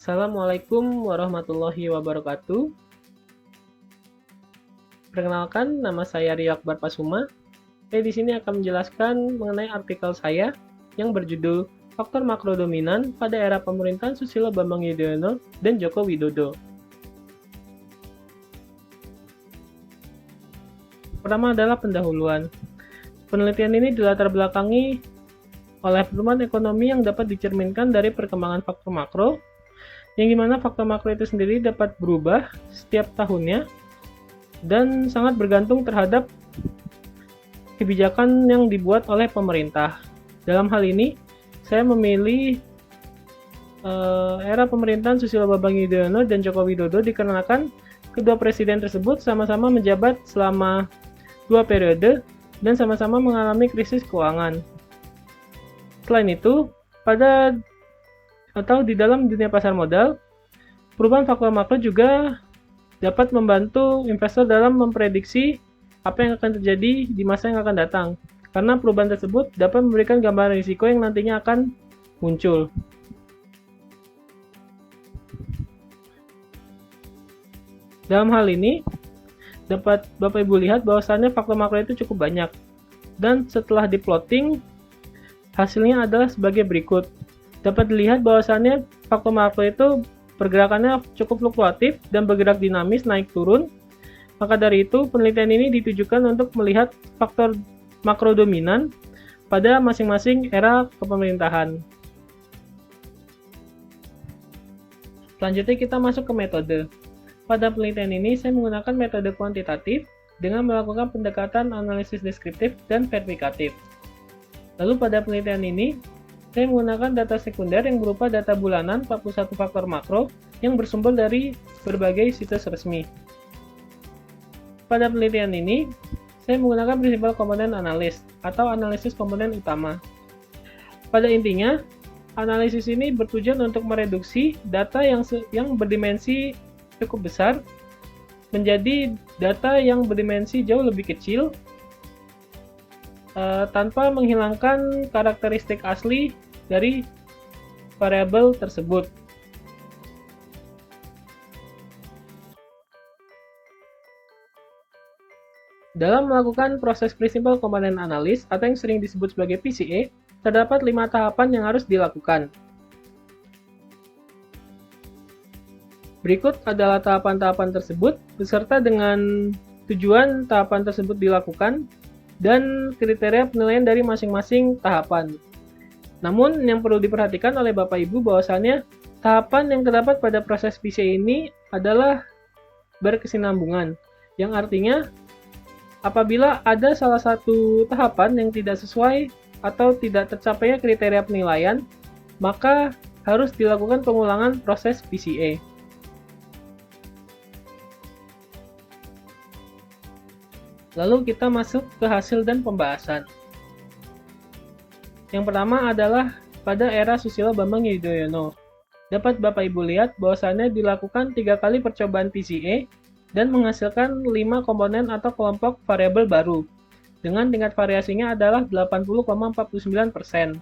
Assalamualaikum warahmatullahi wabarakatuh. Perkenalkan, nama saya Rio Akbar Pasuma. Saya di sini akan menjelaskan mengenai artikel saya yang berjudul Faktor Makro Dominan pada Era Pemerintahan Susilo Bambang Yudhoyono dan Joko Widodo. Pertama adalah pendahuluan. Penelitian ini dilatar belakangi oleh pertumbuhan ekonomi yang dapat dicerminkan dari perkembangan faktor makro, yang dimana faktor makro itu sendiri dapat berubah setiap tahunnya dan sangat bergantung terhadap kebijakan yang dibuat oleh pemerintah. Dalam hal ini, saya memilih era pemerintahan Susilo Bambang Yudhoyono dan Joko Widodo dikarenakan kedua presiden tersebut sama-sama menjabat selama 2 periode dan sama-sama mengalami krisis keuangan. Selain itu, di dalam dunia pasar modal, perubahan faktor makro juga dapat membantu investor dalam memprediksi apa yang akan terjadi di masa yang akan datang. Karena perubahan tersebut dapat memberikan gambaran risiko yang nantinya akan muncul. Dalam hal ini, dapat Bapak Ibu lihat bahwasannya faktor makro itu cukup banyak. Dan setelah di-plotting, hasilnya adalah sebagai berikut. Dapat dilihat bahwasannya faktor makro itu pergerakannya cukup fluktuatif dan bergerak dinamis naik turun. Maka dari itu, penelitian ini ditujukan untuk melihat faktor makro dominan pada masing-masing era kepemerintahan. Selanjutnya kita masuk ke metode. Pada penelitian ini, saya menggunakan metode kuantitatif dengan melakukan pendekatan analisis deskriptif dan verifikatif. Lalu pada penelitian ini, saya menggunakan data sekunder yang berupa data bulanan 41 faktor makro yang bersumber dari berbagai situs resmi. Pada penelitian ini, saya menggunakan prinsipal komponen analis atau analisis komponen utama. Pada intinya, analisis ini bertujuan untuk mereduksi data yang berdimensi cukup besar menjadi data yang berdimensi jauh lebih kecil tanpa menghilangkan karakteristik asli dari variabel tersebut. Dalam melakukan proses prinsipal komponen analis atau yang sering disebut sebagai PCA, terdapat 5 tahapan yang harus dilakukan. Berikut adalah tahapan-tahapan tersebut beserta dengan tujuan tahapan tersebut dilakukan dan kriteria penilaian dari masing-masing tahapan. Namun, yang perlu diperhatikan oleh Bapak Ibu bahwasannya tahapan yang terdapat pada proses PCA ini adalah berkesinambungan, yang artinya apabila ada salah satu tahapan yang tidak sesuai atau tidak tercapainya kriteria penilaian, maka harus dilakukan pengulangan proses PCA. Lalu kita masuk ke hasil dan pembahasan. Yang pertama adalah pada era Susilo Bambang Yudhoyono. Dapat Bapak Ibu lihat bahwasannya dilakukan 3 kali percobaan PCA dan menghasilkan 5 komponen atau kelompok variabel baru dengan tingkat variasinya adalah 80,49%.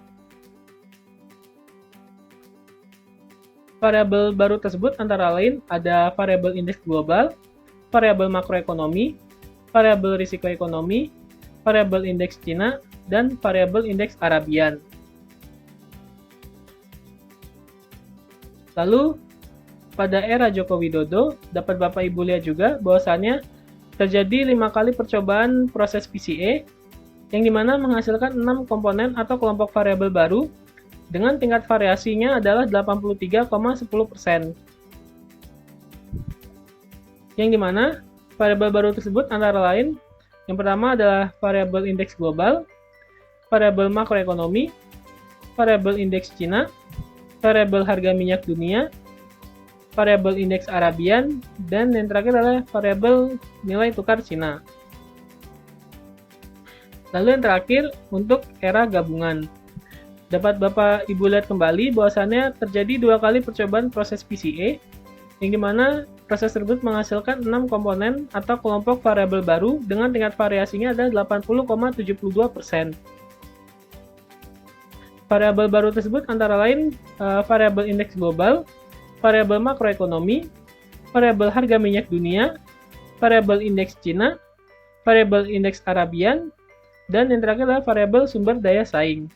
Variabel baru tersebut antara lain ada variabel indeks global, variabel makroekonomi, variabel risiko ekonomi, variabel indeks Cina, dan variabel indeks Arabian. Lalu, pada era Joko Widodo, dapat Bapak Ibu lihat juga bahwasannya terjadi 5 kali percobaan proses PCA, yang dimana menghasilkan 6 komponen atau kelompok variabel baru, dengan tingkat variasinya adalah 83,10%. Yang dimana variabel baru tersebut antara lain, yang pertama adalah variabel indeks global, variabel makroekonomi, variabel indeks Cina, variabel harga minyak dunia, variabel indeks Arabian, dan yang terakhir adalah variabel nilai tukar Cina. Lalu yang terakhir untuk era gabungan. Dapat Bapak Ibu lihat kembali bahwasannya terjadi 2 kali percobaan proses PCA, yang dimana proses tersebut menghasilkan 6 komponen atau kelompok variabel baru dengan tingkat variasinya adalah 80,72%. Variabel baru tersebut antara lain variabel indeks global, variabel makroekonomi, variabel harga minyak dunia, variabel indeks Cina, variabel indeks Arabian, dan yang terakhir adalah variabel sumber daya saing.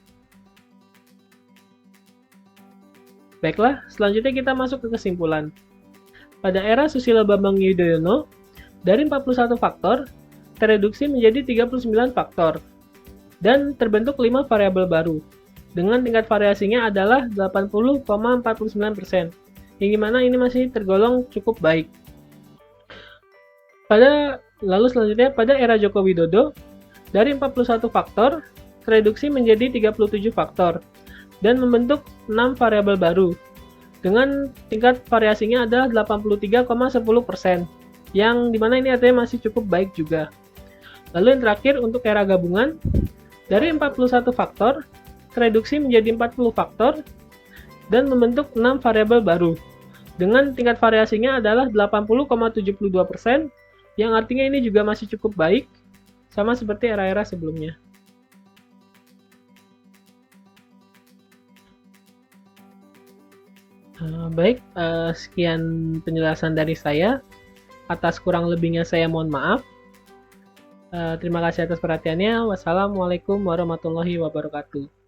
Baiklah, selanjutnya kita masuk ke kesimpulan. Pada era Susilo Bambang Yudhoyono, dari 41 faktor, tereduksi menjadi 39 faktor, dan terbentuk 5 variabel baru, dengan tingkat variasinya adalah 80,49%, yang dimana ini masih tergolong cukup baik. Lalu selanjutnya, pada era Joko Widodo, dari 41 faktor, tereduksi menjadi 37 faktor, dan membentuk 6 variabel baru, dengan tingkat variasinya adalah 83,10%, yang dimana ini artinya masih cukup baik juga. Lalu yang terakhir untuk era gabungan, dari 41 faktor, tereduksi menjadi 40 faktor, dan membentuk 6 variabel baru, dengan tingkat variasinya adalah 80,72%, yang artinya ini juga masih cukup baik, sama seperti era-era sebelumnya. Baik, sekian penjelasan dari saya. Atas kurang lebihnya saya mohon maaf. Terima kasih atas perhatiannya. Wassalamualaikum warahmatullahi wabarakatuh.